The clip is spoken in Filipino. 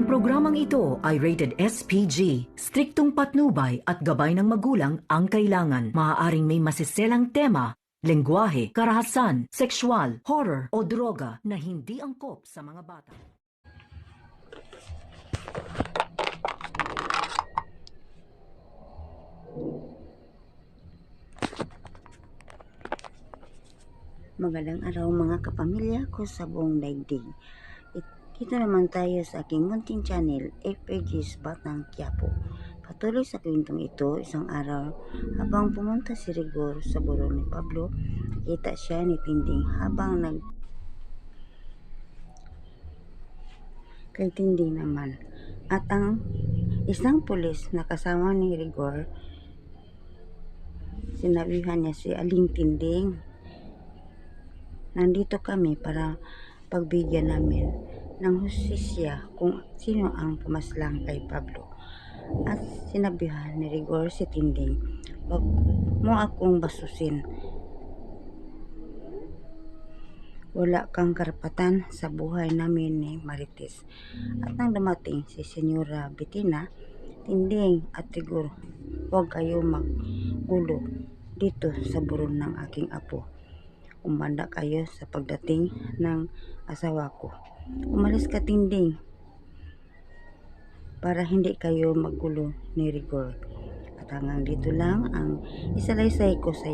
programang ito ay rated SPG. Striktong patnubay at gabay ng magulang ang kailangan. Maaaring may masiselang tema, lengguwahe, karahasan, sexual, horror o droga na hindi angkop sa mga bata. Magandang araw mga kapamilya ko sa buong daigdig. Dito naman tayo sa aking munting channel, FPG's Batang Quiapo. Patuloy sa kwentong ito, isang araw habang pumunta si Rigor sa burol ni Pablo, nakita siya ni Tinding habang kay Tinding naman. At ang isang pulis na kasama ni Rigor, sinabihan niya si Aling Tinding, nandito kami para pagbigyan namin ng hustisya kung sino ang pumaslang kay Pablo. At sinabihan ni Rigor si Tinding, wag mo akong basusin. Wala kang karapatan sa buhay namin ni Marites. At nang dumating si Senyora Bettina, Tinding at Rigor, wag kayo maggulo dito sa burol ng aking apo. Umanda kayo sa pagdating ng asawa ko. Umalis ka, Tinding, para hindi kayo maggulo ni Rigor. At hanggang dito lang ang isalaysay ko sa